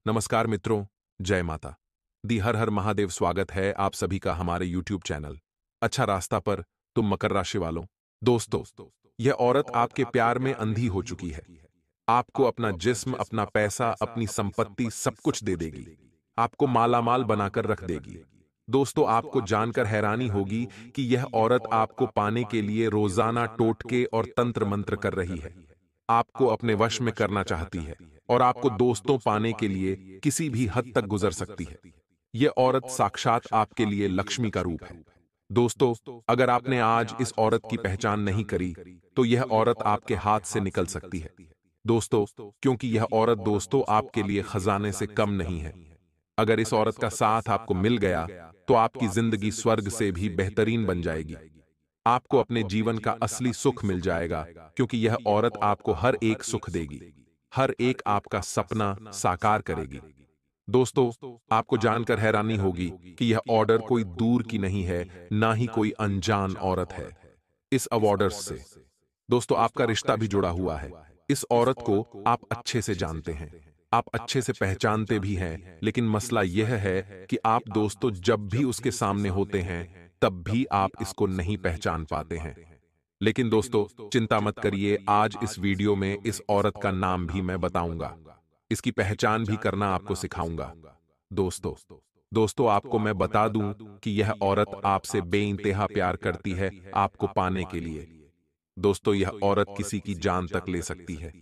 नमस्कार मित्रों, जय माता दी। हर हर महादेव। स्वागत है आप सभी का हमारे YouTube चैनल अच्छा रास्ता पर। तुम मकर राशि वालों, दोस्तों, यह औरत आपके प्यार में अंधी हो चुकी है। आपको अपना जिस्म, अपना पैसा, अपनी संपत्ति सब कुछ दे देगी। आपको मालामाल बनाकर रख देगी। दोस्तों, आपको जानकर हैरानी होगी कि यह औरत आपको पाने के लिए रोजाना टोटके और तंत्र मंत्र कर रही है। आपको अपने वश में करना चाहती है और आपको दोस्तों पाने के लिए किसी भी हद तक गुजर सकती है। यह औरत साक्षात आपके लिए लक्ष्मी का रूप है। दोस्तों, अगर आपने आज इस औरत की पहचान नहीं करी तो यह औरत आपके हाथ से निकल सकती है। दोस्तों, क्योंकि यह औरत दोस्तों आपके लिए खजाने से कम नहीं है। अगर इस औरत का साथ आपको मिल गया तो आपकी जिंदगी स्वर्ग से भी बेहतरीन बन जाएगी। आपको अपने जीवन का असली सुख मिल जाएगा, क्योंकि यह औरत आपको हर एक सुख देगी, हर एक आपका सपना साकार करेगी। दोस्तों, आपको जानकर हैरानी होगी कि यह ऑर्डर कोई दूर की नहीं है, ना ही कोई अनजान औरत है। इस अवॉर्डर्स से दोस्तों आपका रिश्ता भी जुड़ा हुआ है। इस औरत को आप अच्छे से जानते हैं, आप अच्छे से पहचानते भी हैं, लेकिन मसला यह है कि आप दोस्तों जब भी उसके सामने होते हैं तब भी आप इसको नहीं पहचान पाते हैं। लेकिन दोस्तों, चिंता मत करिए, आज इस वीडियो में इस औरत का नाम भी मैं बताऊंगा। इसकी पहचान भी करना आपको सिखाऊंगा। दोस्तों दोस्तों आपको मैं बता दूं कि यह औरत आपसे बेइंतहा प्यार करती है आपको पाने के लिए। दोस्तों, यह औरत किसी की जान तक ले सकती है,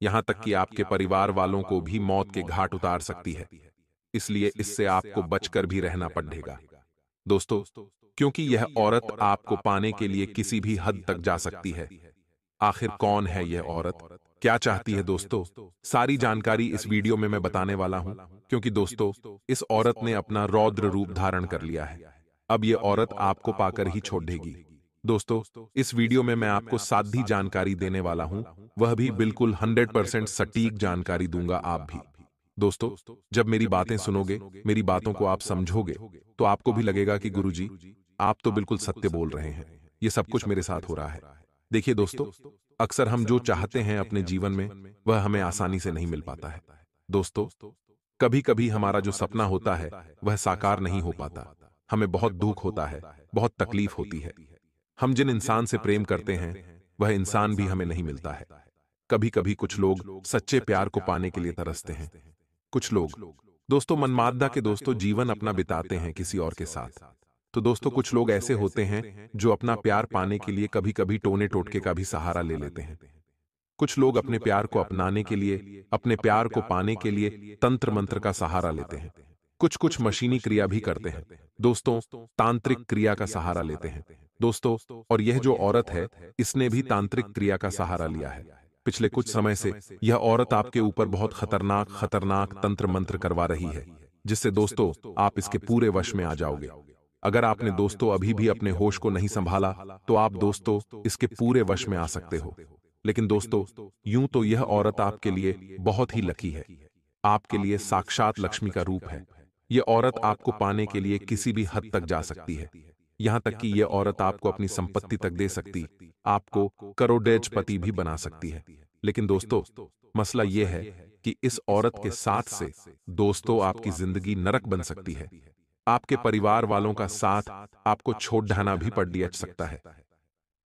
यहां तक कि आपके परिवार वालों को भी मौत के घाट उतार सकती है। इसलिए इससे आपको बचकर भी रहना पड़ेगा। दोस्तों, क्योंकि यह औरत आपको पाने के लिए किसी भी हद तक जा सकती है। आखिर कौन है यह औरत, क्या चाहती है? दोस्तों, सारी जानकारी इस वीडियो में मैं बताने वाला हूं, क्योंकि दोस्तों इस औरत ने अपना रौद्र रूप धारण कर लिया है। अब यह औरत आपको पाकर ही छोड़ देगी। दोस्तों, इस वीडियो में मैं आपको साधी जानकारी देने वाला हूं, वह भी बिल्कुल 100% सटीक जानकारी दूंगा। आप भी दोस्तों, जब मेरी बातें सुनोगे, मेरी बातों को आप समझोगे, तो आपको भी लगेगा कि गुरुजी, आप तो बिल्कुल सत्य बोल रहे हैं। ये सब कुछ मेरे साथ हो रहा है। देखिए दोस्तों, अक्सर हम जो चाहते हैं अपने जीवन में, वह हमें आसानी से नहीं मिल पाता है। दोस्तों, कभी कभी हमारा जो सपना होता है वह साकार नहीं हो पाता। हमें बहुत दुख होता है, बहुत तकलीफ होती है। हम जिन इंसान से प्रेम करते हैं वह इंसान भी हमें नहीं मिलता है। कभी कभी कुछ लोग सच्चे प्यार को पाने के लिए तरसते हैं। कुछ लोग दोस्तों मनमादा के दोस्तों जीवन अपना बिताते हैं किसी और के साथ। तो दोस्तों, कुछ लोग ऐसे होते हैं जो अपना प्यार पाने के लिए कभी कभी टोने टोटके का भी सहारा ले लेते हैं। कुछ लोग अपने प्यार को अपनाने के लिए, अपने प्यार को पाने के लिए तंत्र मंत्र का सहारा लेते हैं। कुछ कुछ मशीनी क्रिया भी करते हैं। दोस्तों, तांत्रिक क्रिया का सहारा लेते हैं। दोस्तों, और यह जो औरत है, इसने भी तांत्रिक क्रिया का सहारा लिया है। पिछले कुछ समय से यह औरत आपके ऊपर बहुत खतरनाक खतरनाक तंत्र मंत्र करवा रही है, जिससे दोस्तों आप इसके पूरे वश में आ जाओगे। अगर आपने दोस्तों अभी भी अपने होश को नहीं संभाला तो आप दोस्तों इसके पूरे वश में आ सकते हो। लेकिन दोस्तों, यूं तो यह औरत आपके लिए बहुत ही लकी है, आपके लिए साक्षात लक्ष्मी का रूप है। यह औरत आपको पाने के लिए किसी भी हद तक जा सकती है, यहां तक कि यह औरत आपको अपनी संपत्ति तक दे सकती, आपको करोड़पति भी बना सकती है। लेकिन दोस्तों, मसला यह है कि इस औरत के साथ से दोस्तों आपकी जिंदगी नरक बन सकती है। आपके परिवार वालों का साथ आपको छोड़ ढाना भी पड़ सकता है।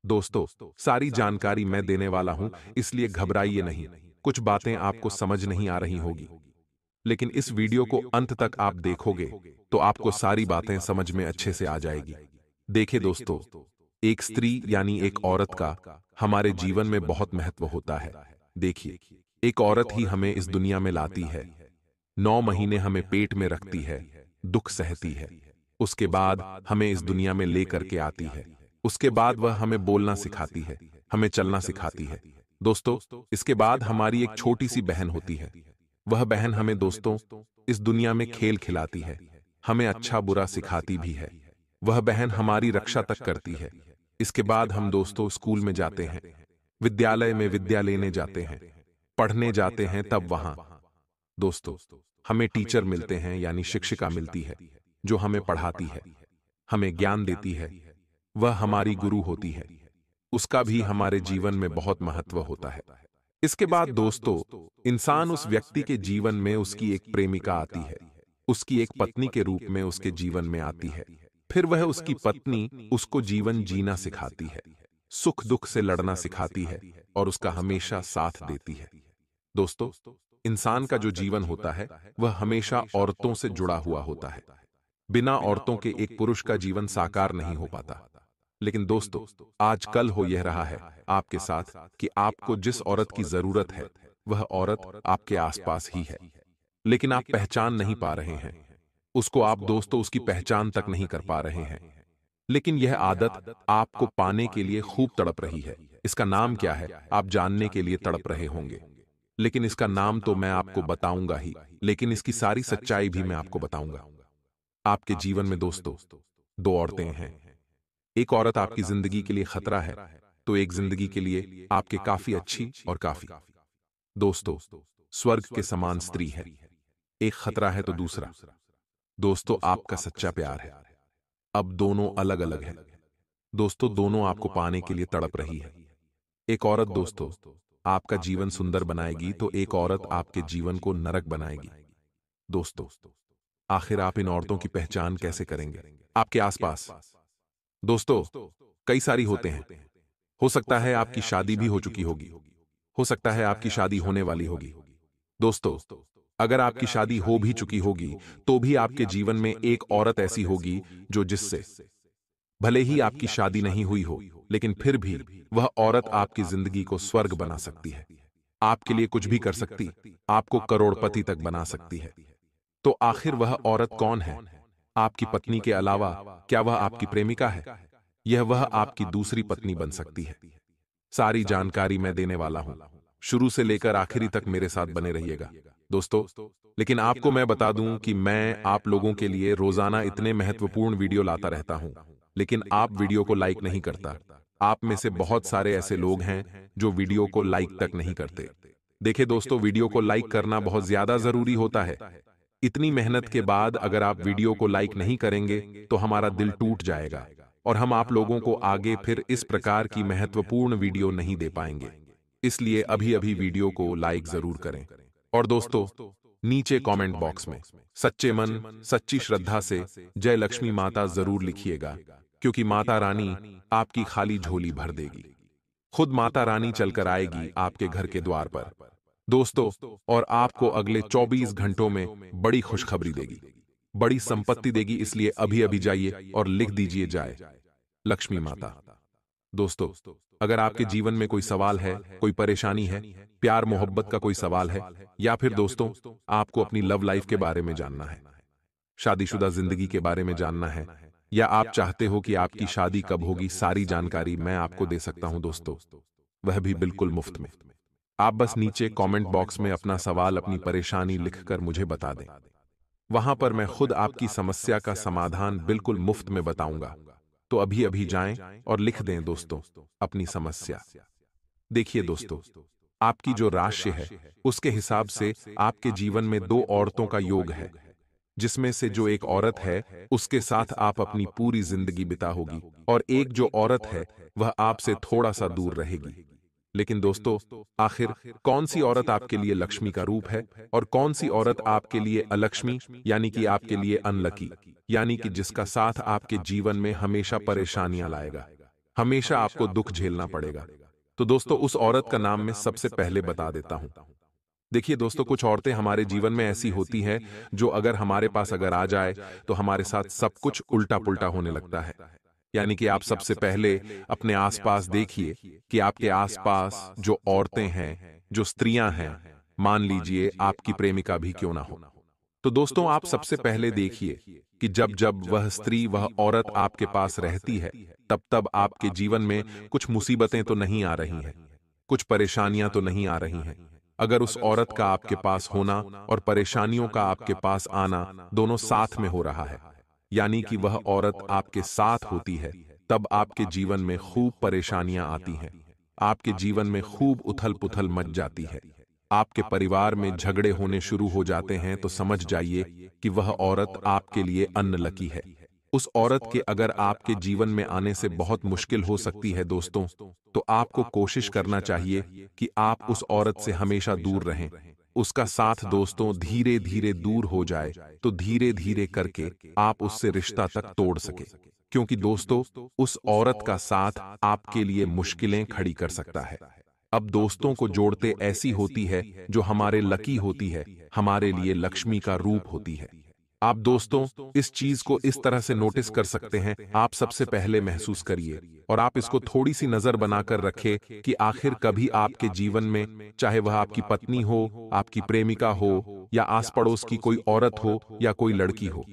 दोस्तों, सारी जानकारी मैं देने वाला हूं, इसलिए घबराइए नहीं। कुछ बातें आपको समझ नहीं आ रही होगी, लेकिन इस वीडियो को अंत तक आप देखोगे तो आपको सारी बातें समझ में अच्छे से आ जाएगी। देखिए दोस्तों, एक स्त्री यानी एक औरत का हमारे जीवन में बहुत महत्व होता है। देखिए, एक औरत ही हमें इस दुनिया में लाती है, 9 महीने हमें पेट में रखती है, दुख सहती है, उसके बाद हमें इस दुनिया में लेकर के आती है, उसके बाद वह हमें बोलना सिखाती है, हमें चलना सिखाती है। दोस्तों, इसके बाद हमारी एक छोटी सी बहन होती है। वह बहन हमें दोस्तों इस दुनिया में खेल खिलाती है, हमें अच्छा बुरा सिखाती भी है। वह बहन हमारी रक्षा तक करती है। इसके बाद हम दोस्तों स्कूल में जाते हैं, विद्यालय में विद्या लेने जाते हैं, पढ़ने जाते हैं। तब वहां दोस्तों हमें टीचर मिलते हैं, यानी शिक्षिका मिलती है, जो हमें पढ़ाती है, हमें ज्ञान देती है। वह हमारी गुरु होती है, उसका भी हमारे जीवन में बहुत महत्व होता है। इसके बाद दोस्तों, इंसान उस व्यक्ति के जीवन में उसकी एक प्रेमिका आती है, उसकी एक पत्नी के रूप में उसके जीवन में आती है। फिर वह उसकी पत्नी उसको जीवन जीना सिखाती है, सुख दुख से लड़ना सिखाती है और उसका हमेशा साथ देती है। दोस्तों, इंसान का जो जीवन होता है वह हमेशा औरतों से जुड़ा हुआ होता है। बिना औरतों के एक पुरुष का जीवन साकार नहीं हो पाता। लेकिन दोस्तों, आज कल हो यह रहा है आपके साथ कि आपको जिस औरत की जरूरत है वह औरत आपके आसपास ही है, लेकिन आप पहचान नहीं पा रहे हैं उसको। आप दोस्तों उसकी पहचान तक नहीं कर पा रहे हैं। लेकिन यह आदत आपको पाने के लिए खूब तड़प रही है। इसका नाम क्या है आप जानने के लिए तड़प रहे होंगे, लेकिन इसका नाम तो मैं आपको बताऊंगा ही, लेकिन इसकी सारी सच्चाई भी मैं आपको बताऊंगा। आपके जीवन में दोस्तों दो औरतें हैं। एक औरत आपकी जिंदगी के लिए खतरा है, तो एक जिंदगी के लिए आपके काफी अच्छी और काफी दोस्तों स्वर्ग के समान स्त्री है। एक खतरा है तो दूसरा दोस्तों आपका सच्चा प्यार है। अब दोनों अलग अलग हैं। दोस्तों दोनों आपको पाने के लिए तड़प रही है। एक औरत दोस्तों आपका जीवन सुंदर बनाएगी, तो एक औरत आपके जीवन को नरक बनाएगी। दोस्तों, आखिर आप इन औरतों की पहचान कैसे करेंगे? आपके आसपास दोस्तों कई सारी होते हैं। हो सकता है आपकी शादी भी हो चुकी होगी, हो सकता है आपकी शादी होने वाली होगी। दोस्तों, अगर आपकी शादी हो भी चुकी होगी तो भी आपके जीवन में एक औरत ऐसी होगी जो जिससे भले ही आपकी शादी नहीं हुई हो, लेकिन फिर भी वह औरत आपकी जिंदगी को स्वर्ग बना सकती है। आपके लिए कुछ भी कर सकती, आपको करोड़पति तक बना सकती है। तो आखिर वह औरत कौन है? आपकी पत्नी के अलावा क्या वह आपकी प्रेमिका है? यह वह आपकी दूसरी पत्नी बन सकती है। सारी जानकारी मैं देने वाला हूं, शुरू से लेकर आखिरी तक मेरे साथ बने रहिएगा दोस्तों। लेकिन आपको मैं बता दूं कि मैं आप लोगों के लिए रोजाना इतने महत्वपूर्ण वीडियो लाता रहता हूं, लेकिन आप वीडियो को लाइक नहीं करता। आप में से बहुत सारे ऐसे लोग हैं जो वीडियो को लाइक तक नहीं करते। देखिए दोस्तों, वीडियो को लाइक करना बहुत ज्यादा जरूरी होता है। इतनी मेहनत के बाद अगर आप वीडियो को लाइक नहीं करेंगे तो हमारा दिल टूट जाएगा और हम आप लोगों को आगे फिर इस प्रकार की महत्वपूर्ण वीडियो नहीं दे पाएंगे। इसलिए अभी अभी वीडियो को लाइक जरूर करें। और दोस्तों, नीचे कमेंट बॉक्स में सच्चे मन सच्ची श्रद्धा से जय लक्ष्मी माता जरूर लिखिएगा, क्योंकि माता रानी आपकी खाली झोली भर देगी। खुद माता रानी चलकर आएगी आपके घर के द्वार पर दोस्तों, और आपको अगले 24 घंटों में बड़ी खुशखबरी देगी, बड़ी संपत्ति देगी। इसलिए अभी अभी जाइए और लिख दीजिए जय लक्ष्मी माता। दोस्तों, अगर आपके जीवन में कोई सवाल है, कोई परेशानी है, प्यार मोहब्बत का कोई सवाल है, या फिर दोस्तों आपको अपनी लव लाइफ के बारे में जानना है, शादीशुदा जिंदगी के बारे में जानना है, या आप चाहते हो कि आपकी शादी कब होगी, सारी जानकारी मैं आपको दे सकता हूं दोस्तों, वह भी बिल्कुल मुफ्त में। आप बस नीचे कमेंट बॉक्स में अपना सवाल अपनी परेशानी लिखकर मुझे बता दें। वहां पर मैं खुद आपकी समस्या का समाधान बिल्कुल मुफ्त में बताऊंगा। तो अभी अभी जाएं और लिख दें दोस्तों अपनी समस्या। देखिए दोस्तों, आपकी जो राशि है उसके हिसाब से आपके जीवन में दो औरतों का योग है, जिसमें से जो एक औरत है उसके साथ आप अपनी पूरी जिंदगी बिता होगी, और एक जो औरत है वह आपसे थोड़ा सा दूर रहेगी। लेकिन दोस्तों, आखिर कौन सी औरत आपके लिए लक्ष्मी का रूप है और कौन सी औरत आपके लिए अलक्ष्मी, यानी कि आपके लिए अनलकी, यानी कि जिसका साथ आपके जीवन में हमेशा परेशानियां लाएगा, हमेशा आपको दुख झेलना पड़ेगा? तो दोस्तों, उस औरत का नाम मैं सबसे पहले बता देता हूं। देखिए दोस्तों, कुछ औरतें हमारे जीवन में ऐसी होती हैं जो अगर हमारे पास अगर आ जाए तो हमारे साथ सब कुछ उल्टा पुल्टा होने लगता है। यानी कि आप सबसे पहले अपने आसपास देखिए कि आपके आसपास जो औरतें हैं, जो स्त्रियां हैं, मान लीजिए आपकी प्रेमिका भी क्यों ना हो, तो दोस्तों आप सबसे पहले देखिए कि जब जब वह स्त्री वह औरत आपके पास रहती है, तब तब आपके जीवन में कुछ मुसीबतें तो नहीं आ रही हैं, कुछ परेशानियां तो नहीं आ रही हैं। अगर उस औरत का आपके पास होना और परेशानियों का आपके पास आना दोनों साथ में हो रहा है, यानी कि वह औरत आपके साथ होती है, तब आपके जीवन में खूब परेशानियां आती हैं, आपके जीवन में खूब उथल पुथल मच जाती है, आपके परिवार में झगड़े होने शुरू हो जाते हैं, तो समझ जाइए कि वह औरत आपके लिए अनलकी है, उस औरत के अगर आपके जीवन में आने से बहुत मुश्किल हो सकती है दोस्तों, तो आपको कोशिश करना चाहिए कि आप उस औरत से हमेशा दूर रहें। उसका साथ दोस्तों धीरे धीरे दूर हो जाए, तो धीरे धीरे करके आप उससे रिश्ता तक तोड़ सके। क्योंकि दोस्तों, उस औरत का साथ आपके लिए मुश्किलें खड़ी कर सकता है। अब दोस्तों को जोड़ते ऐसी होती है जो हमारे लकी होती है, हमारे लिए लक्ष्मी का रूप होती है। आप दोस्तों इस चीज को इस तरह से नोटिस कर सकते हैं, आप सबसे पहले महसूस करिए और आप इसको थोड़ी सी नजर बनाकर रखें कि आखिर कभी आपके जीवन में, चाहे वह आपकी पत्नी हो, आपकी प्रेमिका हो, या आस पड़ोस की कोई औरत हो या कोई लड़की हो,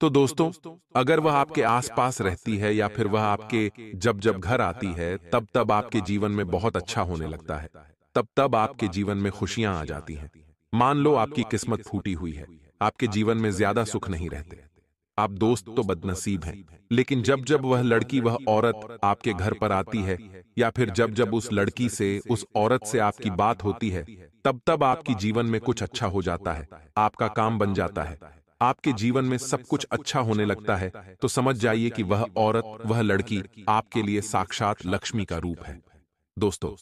तो दोस्तों अगर वह आपके आसपास रहती है या फिर वह आपके जब जब घर आती है, तब तब आपके जीवन में बहुत अच्छा होने लगता है, तब तब आपके जीवन में खुशियां आ जाती हैं। मान लो आपकी किस्मत फूटी हुई है, आपके जीवन में ज्यादा सुख नहीं रहते, आप दोस्त तो बदनसीब हैं, लेकिन जब जब वह लड़की, वह औरत आपके घर पर आती है, या फिर जब जब उस लड़की से, उस औरत से आपकी बात होती है, तब तब आपकी जीवन में कुछ अच्छा हो जाता है, आपका काम बन जाता है, आपके जीवन में सब कुछ अच्छा होने लगता है, तो समझ जाइए कि वह औरत, वह लड़की आपके लिए साक्षात लक्ष्मी का रूप है। दोस्तों,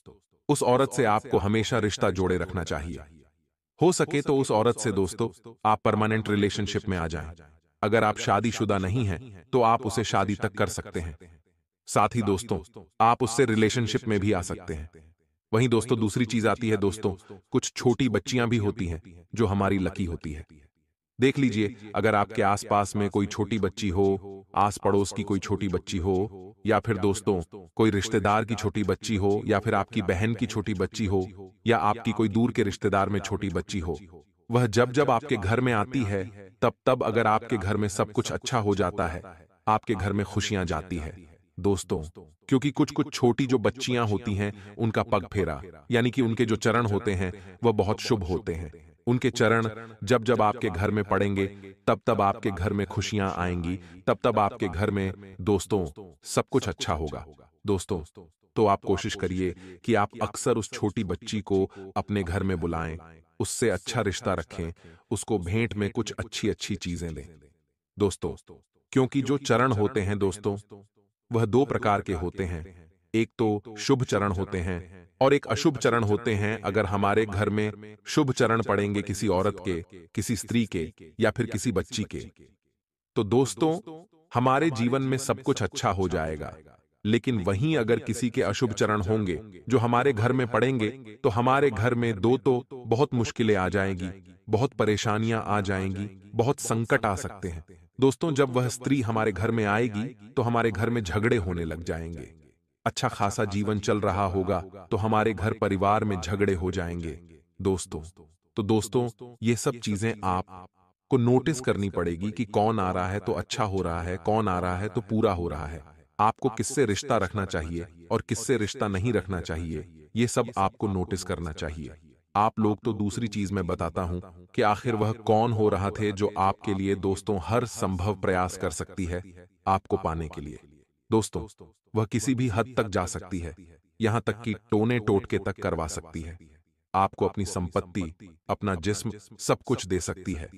उस औरत से आपको हमेशा रिश्ता जोड़े रखना चाहिए। हो सके तो उस औरत से दोस्तों आप परमानेंट रिलेशनशिप में आ जाएं। अगर आप शादीशुदा नहीं हैं, तो आप उसे शादी तक कर सकते हैं। साथ ही दोस्तों, आप उससे रिलेशनशिप में भी आ सकते हैं। वहीं दोस्तों दूसरी चीज आती है दोस्तों, कुछ छोटी बच्चियां भी होती हैं जो हमारी लकी होती है। देख लीजिए, अगर आपके आसपास में कोई छोटी बच्ची हो, आस पड़ोस की कोई छोटी बच्ची हो, या फिर दोस्तों कोई रिश्तेदार की छोटी बच्ची हो, या फिर आपकी बहन की छोटी बच्ची हो, या आपकी कोई दूर के रिश्तेदार में छोटी बच्ची हो, वह जब जब आपके घर में आती है, तब तब अगर आपके घर में सब कुछ अच्छा हो जाता है, आपके घर में खुशियां जाती है। दोस्तों, क्योंकि कुछ कुछ छोटी जो बच्चियां होती हैं, उनका पग फेरा यानी कि उनके जो चरण होते हैं वह बहुत शुभ होते हैं। उनके चरण जब जब आपके घर में पड़ेंगे, तब तब आपके घर में खुशियां आएंगी, तब तब आपके घर में दोस्तों सब कुछ अच्छा होगा। दोस्तों, तो आप कोशिश करिए कि आप अक्सर उस छोटी बच्ची को अपने घर में बुलाएं, उससे अच्छा रिश्ता रखें, उसको भेंट में कुछ अच्छी अच्छी चीजें दें। दोस्तों, क्योंकि जो चरण होते हैं दोस्तों, वह दो प्रकार के होते हैं। एक तो शुभ चरण होते हैं और एक अशुभ चरण होते हैं। अगर हमारे घर में शुभ चरण पड़ेंगे किसी औरत के, किसी स्त्री के, या फिर किसी बच्ची के, तो दोस्तों हमारे जीवन में सब कुछ अच्छा हो जाएगा। लेकिन वहीं अगर किसी के अशुभ चरण होंगे जो हमारे घर में पड़ेंगे, तो हमारे घर में दो तो बहुत मुश्किलें आ जाएंगी, बहुत परेशानियां आ जाएंगी, बहुत संकट आ सकते हैं। दोस्तों, जब वह स्त्री हमारे घर में आएगी, तो हमारे घर में झगड़े होने लग जाएंगे। अच्छा खासा जीवन चल रहा होगा, तो हमारे घर परिवार में झगड़े हो जाएंगे। दोस्तों, तो दोस्तों ये सब चीजें आप को नोटिस करनी पड़ेगी कि कौन आ रहा है तो अच्छा हो रहा है, कौन आ रहा है तो पूरा हो रहा है। आपको किससे रिश्ता रखना चाहिए और किससे रिश्ता नहीं रखना चाहिए, ये सब आपको नोटिस करना चाहिए। आप लोग तो दूसरी चीज मैं बताता हूं कि आखिर वह कौन हो रहा थे जो आपके लिए दोस्तों हर संभव प्रयास कर सकती है आपको पाने के लिए। दोस्तों, वह किसी भी हद तक जा सकती है, यहां तक कि टोने टोटके तक करवा सकती है। आपको अपनी संपत्ति, अपना जिस्म, सब कुछ दे सकती है।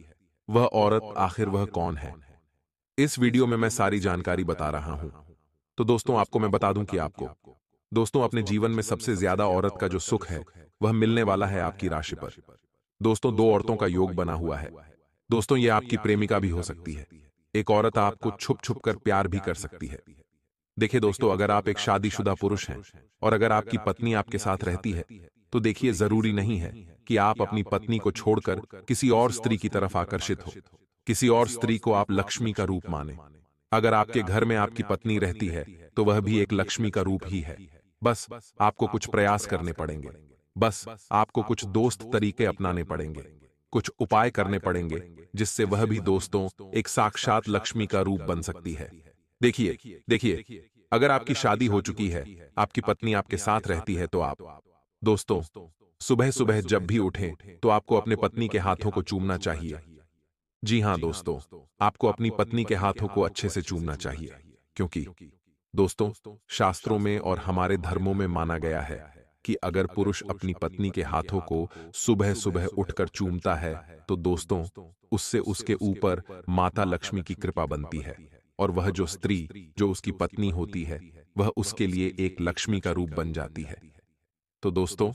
वह औरत आखिर वह कौन है, इस वीडियो में मैं सारी जानकारी बता रहा हूं। तो दोस्तों आपको मैं बता दूं कि आपको दोस्तों अपने जीवन में सबसे ज्यादा औरत का जो सुख है वह मिलने वाला है आपकी राशि पर। दोस्तों दो औरतों का योग बना हुआ है। दोस्तों ये आपकी प्रेमिका भी हो सकती है। एक औरत आपको छुप छुप कर प्यार भी कर सकती है। देखिए दोस्तों, अगर आप एक शादीशुदा पुरुष हैं और अगर आपकी पत्नी आपके साथ रहती है, तो देखिए जरूरी नहीं है कि आप अपनी पत्नी को छोड़कर किसी और स्त्री की तरफ आकर्षित हो, किसी और स्त्री को आप लक्ष्मी का रूप माने। अगर आपके घर में आपकी पत्नी रहती है, तो वह भी एक लक्ष्मी का रूप ही है। बस आपको कुछ प्रयास करने पड़ेंगे, बस आपको कुछ दोस्त तरीके अपनाने पड़ेंगे, कुछ उपाय करने पड़ेंगे, जिससे वह भी दोस्तों एक साक्षात लक्ष्मी का रूप बन सकती है। देखिए देखिए, अगर आपकी शादी हो चुकी है, आपकी पत्नी आपके साथ रहती है, तो आप दोस्तों सुबह सुबह जब भी उठें, तो आपको अपने पत्नी के हाथों को चूमना चाहिए। जी हां दोस्तों, आपको अपनी पत्नी के हाथों को अच्छे से चूमना चाहिए, क्योंकि दोस्तों शास्त्रों में और हमारे धर्मों में माना गया है कि अगर पुरुष अपनी पत्नी के हाथों को सुबह सुबह उठकर चूमता है, तो दोस्तों उससे उसके ऊपर माता लक्ष्मी की कृपा बनती है। और वह जो स्त्री जो उसकी पत्नी होती है वह उसके लिए एक लक्ष्मी का रूप बन जाती है। तो दोस्तों,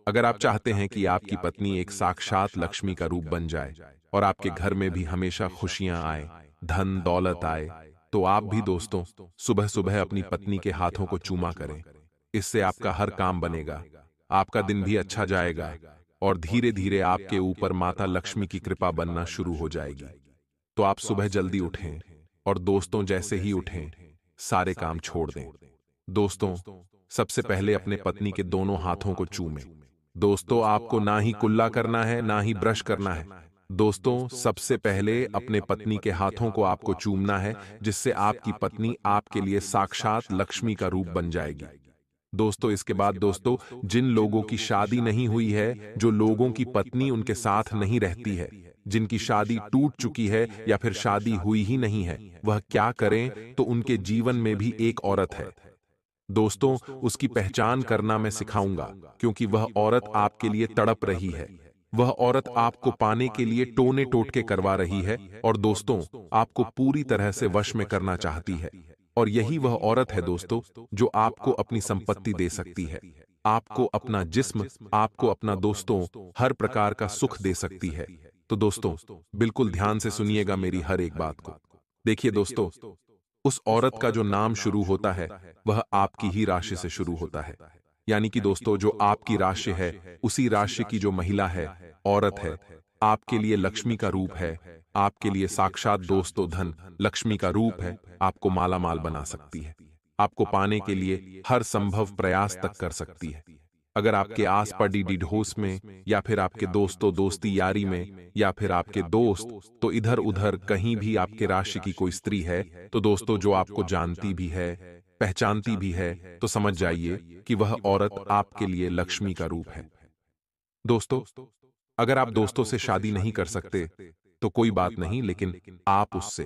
अगर आप चाहते हैं कि आपकी पत्नी एक साक्षात लक्ष्मी का रूप बन जाए और आपके घर में भी हमेशा खुशियां आए, धन दौलत आए, तो आप भी दोस्तों सुबह सुबह अपनी पत्नी के हाथों को चूमा करें। इससे आपका हर काम बनेगा, आपका दिन भी अच्छा जाएगा और धीरे धीरे आपके ऊपर माता लक्ष्मी की कृपा बनना शुरू हो जाएगी। तो आप सुबह जल्दी उठें और दोस्तों जैसे ही उठें सारे काम छोड़ दें। दोस्तों, सबसे पहले अपने पत्नी के दोनों हाथों को चूमें। दोस्तों, आपको ना ही कुल्ला करना है ना ही ब्रश करना है। दोस्तों, सबसे पहले अपने पत्नी के हाथों को आपको चूमना है, जिससे आपकी पत्नी आपके लिए साक्षात लक्ष्मी का रूप बन जाएगी। दोस्तों, इसके बाद दोस्तों, जिन लोगों की शादी नहीं हुई है, जो लोगों की पत्नी उनके साथ नहीं रहती है, जिनकी शादी टूट चुकी है या फिर शादी हुई ही नहीं है, वह क्या करें तो उनके जीवन में भी एक औरत है। दोस्तों, उसकी पहचान करना मैं सिखाऊंगा, क्योंकि वह औरत आपके लिए तड़प रही है। वह औरत आपको पाने के लिए टोने टोटके करवा रही है और दोस्तों, आपको पूरी तरह से वश में करना चाहती है। और यही वह औरत है दोस्तों, जो आपको अपनी संपत्ति दे सकती है, आपको अपना जिस्म, आपको अपना दोस्तों हर प्रकार का सुख दे सकती है। तो दोस्तों, बिल्कुल ध्यान से सुनिएगा मेरी हर एक बात को। देखिए दोस्तों, उस औरत का जो नाम शुरू होता है वह आपकी ही राशि से शुरू होता है। यानी कि दोस्तों, जो आपकी राशि है उसी राशि की जो महिला है, औरत है, आपके लिए लक्ष्मी का रूप है, आपके लिए साक्षात दोस्तों धन लक्ष्मी का रूप है, आपको माला माल बना सकती है, आपको पाने के लिए हर संभव प्रयास तक कर सकती है। अगर आपके आस पड़ी ढोस में या फिर आपके दोस्तों दोस्ती यारी में या फिर आपके दोस्त, तो इधर उधर कहीं भी आपके राशि की कोई स्त्री है, तो दोस्तों जो आपको जानती भी है, पहचानती भी है, तो समझ जाइए कि वह औरत आपके लिए लक्ष्मी का रूप है। दोस्तों, अगर आप दोस्तों से शादी नहीं कर सकते तो कोई बात नहीं, लेकिन आप उससे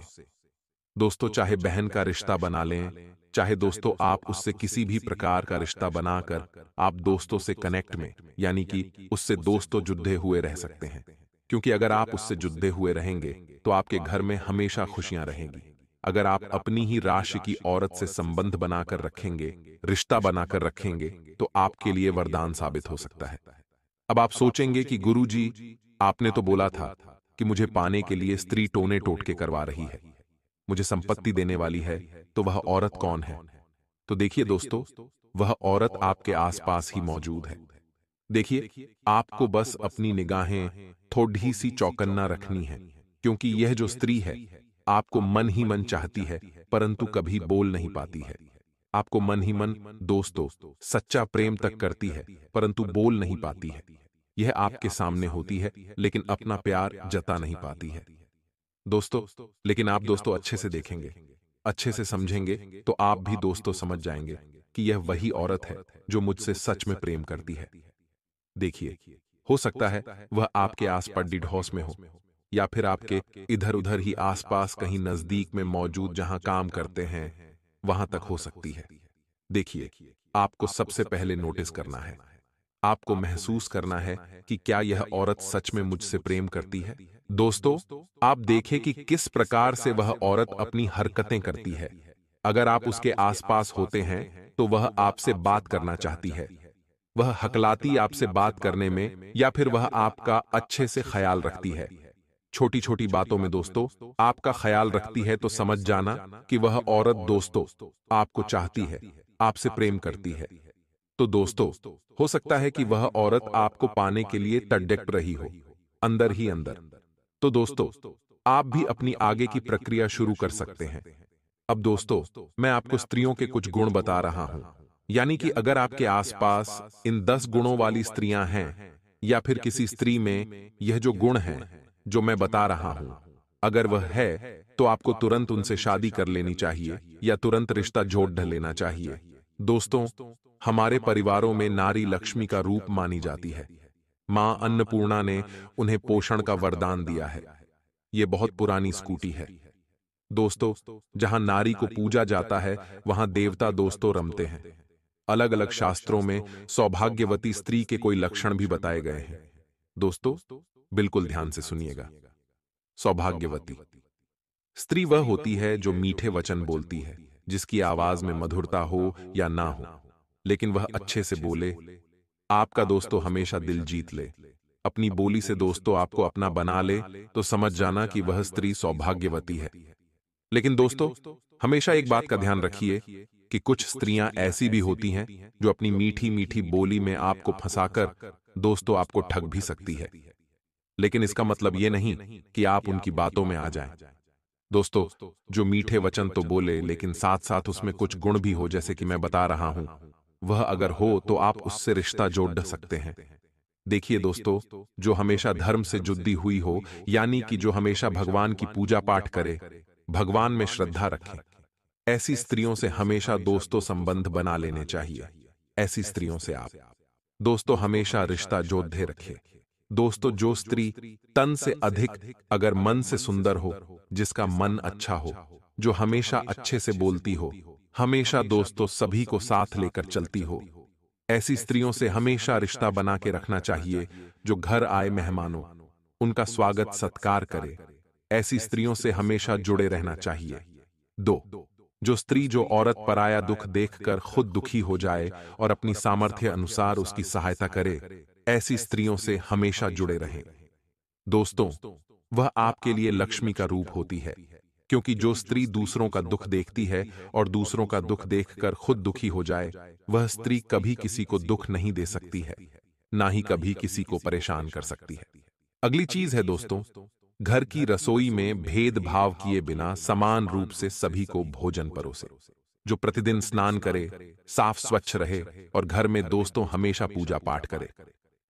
दोस्तों चाहे बहन का रिश्ता बना लें, चाहे दोस्तों आप उससे किसी भी प्रकार का रिश्ता बनाकर आप दोस्तों से कनेक्ट में, यानी कि उससे दोस्तों जुड़े हुए रह सकते हैं। क्योंकि अगर आप उससे जुड़े हुए रहेंगे तो आपके घर में हमेशा खुशियां रहेंगी। अगर आप अपनी ही राशि की औरत से संबंध बनाकर रखेंगे, रिश्ता बनाकर रखेंगे, तो आपके लिए वरदान साबित हो सकता है। अब आप सोचेंगे कि गुरुजी, आपने तो बोला था कि मुझे पाने के लिए स्त्री टोने टोटके करवा रही है, मुझे संपत्ति देने वाली है, तो वह औरत कौन है? तो देखिए दोस्तों, वह औरत आपके आसपास ही मौजूद है। देखिए, आपको बस अपनी निगाहें थोड़ी सी चौकन्ना रखनी है, क्योंकि यह जो स्त्री है आपको मन ही मन चाहती है, परंतु कभी बोल नहीं पाती है। आपको मन ही मन दोस्तों सच्चा प्रेम तक करती है, परंतु बोल नहीं पाती है। यह आपके सामने होती है, लेकिन अपना प्यार जता नहीं पाती है। दोस्तों, लेकिन आप दोस्तों अच्छे से देखेंगे, अच्छे से समझेंगे, तो आप भी दोस्तों समझ जाएंगे कि यह वही औरत है जो मुझसे सच में प्रेम करती है। देखिए, हो सकता है वह आपके आस पास डिडोस में हो, या फिर आपके इधर उधर ही आसपास कहीं नजदीक में मौजूद जहां काम करते हैं वहां तक हो सकती है। देखिए, आपको सबसे पहले नोटिस करना है, आपको महसूस करना है कि क्या यह औरत सच में मुझसे प्रेम करती है। दोस्तों, आप देखें कि किस प्रकार से वह औरत अपनी हरकतें करती है। अगर आप उसके आसपास होते हैं तो वह आपसे बात करना चाहती है, वह हकलाती आपसे बात करने में, या फिर वह आपका अच्छे से ख्याल रखती है। छोटी छोटी बातों में दोस्तों आपका ख्याल रखती है, तो समझ जाना कि वह औरत दोस्तों आपको चाहती है, आपसे प्रेम करती है। तो दोस्तों, हो सकता है कि वह औरत आपको पाने के लिए तड़प रही हो, अंदर ही अंदर। तो दोस्तों, आप भी अपनी आगे की प्रक्रिया शुरू कर सकते हैं। अब दोस्तों, मैं आपको स्त्रियों के कुछ गुण बता रहा हूं, यानी कि अगर आपके आसपास इन 10 गुणों वाली स्त्रियां हैं, या फिर किसी स्त्री में यह जो गुण हैं जो मैं बता रहा हूं, अगर वह है, तो आपको तुरंत उनसे शादी कर लेनी चाहिए या तुरंत रिश्ता जोड़ लेना चाहिए। दोस्तों, हमारे परिवारों में नारी लक्ष्मी का रूप मानी जाती है। मां अन्नपूर्णा ने उन्हें पोषण का वरदान दिया है। यह बहुत पुरानी स्कूटी है। दोस्तों, जहां नारी को पूजा जाता है वहां देवता दोस्तों रमते हैं। अलग अलग शास्त्रों में सौभाग्यवती स्त्री के कोई लक्षण भी बताए गए हैं। दोस्तों, बिल्कुल ध्यान से सुनिएगा। सौभाग्यवती स्त्री वह होती है जो मीठे वचन बोलती है, जिसकी आवाज में मधुरता हो या ना हो, लेकिन वह अच्छे से बोले। आपका दोस्तों हमेशा दिल जीत ले, अपनी बोली से दोस्तों आपको अपना बना ले, तो समझ जाना कि वह स्त्री सौभाग्यवती है। लेकिन दोस्तों, हमेशा एक बात का ध्यान रखिए कि कुछ स्त्रियां ऐसी भी होती हैं जो अपनी मीठी मीठी बोली में आपको फंसाकर दोस्तों आपको ठग भी सकती है। लेकिन इसका मतलब ये नहीं कि आप उनकी बातों में आ जाएं। दोस्तों, जो मीठे वचन तो बोले लेकिन साथ साथ उसमें कुछ गुण भी हो, जैसे कि मैं बता रहा हूं, वह अगर हो तो आप उससे रिश्ता जोड़ सकते हैं। देखिए दोस्तों, जो हमेशा धर्म से जुड़ी हुई हो, यानी कि जो हमेशा भगवान की पूजा पाठ करे, भगवान में श्रद्धा रखे, ऐसी स्त्रियों से हमेशा दोस्तों संबंध बना लेने चाहिए। ऐसी स्त्रियों से आप दोस्तों हमेशा रिश्ता जोड़े रखे। दोस्तों, जो स्त्री तन से अधिक अगर मन से सुंदर हो, जिसका मन अच्छा हो, जो हमेशा अच्छे से बोलती हो, हमेशा दोस्तों सभी को साथ लेकर चलती हो, ऐसी स्त्रियों से हमेशा रिश्ता बना के रखना चाहिए। जो घर आए मेहमानों, उनका स्वागत सत्कार करे, ऐसी स्त्रियों से हमेशा जुड़े रहना चाहिए। 2. जो स्त्री जो औरत पराया दुख देखकर खुद दुखी हो जाए और अपनी सामर्थ्य अनुसार उसकी सहायता करे, ऐसी स्त्रियों से हमेशा जुड़े रहें। दोस्तों, वह आपके लिए लक्ष्मी का रूप होती है, क्योंकि जो स्त्री दूसरों का दुख देखती है और दूसरों का दुख देखकर खुद दुखी हो जाए, वह स्त्री कभी किसी को दुख नहीं दे सकती है, ना ही कभी किसी को परेशान कर सकती है। अगली चीज है दोस्तों, घर की रसोई में भेदभाव किए बिना समान रूप से सभी को भोजन परोसे। जो प्रतिदिन स्नान करे, साफ स्वच्छ रहे और घर में दोस्तों हमेशा पूजा पाठ करे,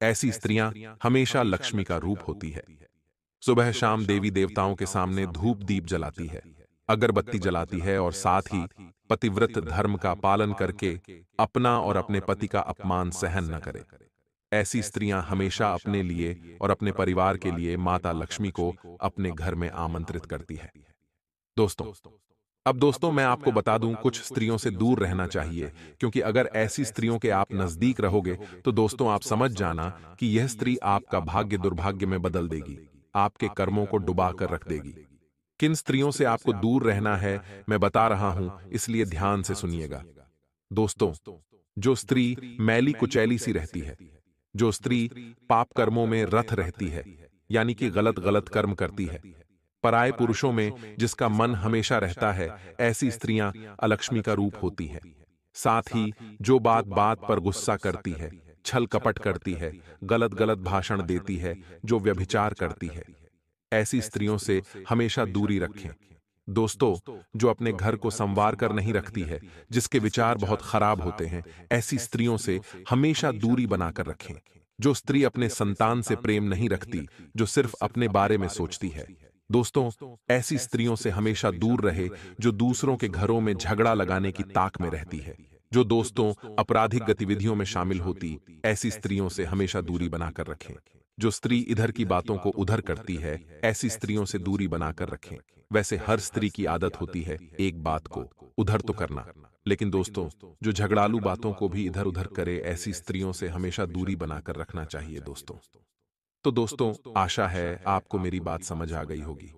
ऐसी स्त्रियां हमेशा लक्ष्मी का रूप होती है। सुबह शाम देवी देवताओं के सामने धूप दीप जलाती है, अगरबत्ती जलाती है और साथ ही पतिव्रत धर्म का पालन करके अपना और अपने पति का अपमान सहन न करे। ऐसी स्त्रियां हमेशा अपने लिए और अपने परिवार के लिए माता लक्ष्मी को अपने घर में आमंत्रित करती है। दोस्तों, अब दोस्तों मैं आपको बता दूं, कुछ स्त्रियों से दूर रहना चाहिए, क्योंकि अगर ऐसी स्त्रियों के आप नजदीक रहोगे तो दोस्तों आप समझ जाना कि यह स्त्री आपका भाग्य दुर्भाग्य में बदल देगी, आपके कर्मों को डुबा कर रख देगी। किन स्त्रियों से आपको दूर रहना है मैं बता रहा हूं, इसलिए ध्यान से सुनिएगा। दोस्तों, जो स्त्री मैली कुचैली सी रहती है, जो स्त्री पाप कर्मों में रत रहती है, यानी कि गलत गलत कर्म करती है, पराये पुरुषों में जिसका मन हमेशा रहता है, ऐसी स्त्रियां अलक्ष्मी का रूप होती हैं। साथ ही जो बात बात पर गुस्सा करती है, छल कपट करती है, गलत गलत भाषण देती है, जो व्यभिचार करती है, ऐसी स्त्रियों से हमेशा दूरी रखें। दोस्तों, जो अपने घर को संवार कर नहीं रखती है, जिसके विचार बहुत खराब होते हैं, ऐसी स्त्रियों से हमेशा दूरी बनाकर रखें। जो स्त्री अपने संतान से प्रेम नहीं रखती, जो सिर्फ अपने बारे में सोचती है, दोस्तों ऐसी स्त्रियों से हमेशा दूर रहे। जो दूसरों के घरों में झगड़ा लगाने की ताक में रहती है, जो दोस्तों आपराधिक गतिविधियों में शामिल होती, ऐसी स्त्रियों से हमेशा दूरी बनाकर रखें। जो स्त्री इधर की बातों को उधर करती है, ऐसी स्त्रियों से दूरी बनाकर रखें। वैसे हर स्त्री की आदत होती है एक बात को उधर तो करना, लेकिन दोस्तों जो झगड़ालू बातों को भी इधर उधर करे, ऐसी स्त्रियों से हमेशा दूरी बनाकर रखना चाहिए। दोस्तों, तो दोस्तों आशा है आपको मेरी बात समझ आ गई होगी।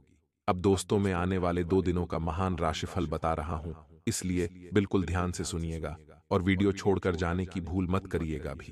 अब दोस्तों में आने वाले 2 दिनों का महान राशिफल बता रहा हूं, इसलिए बिल्कुल ध्यान से सुनिएगा और वीडियो छोड़कर जाने की भूल मत करिएगा भी।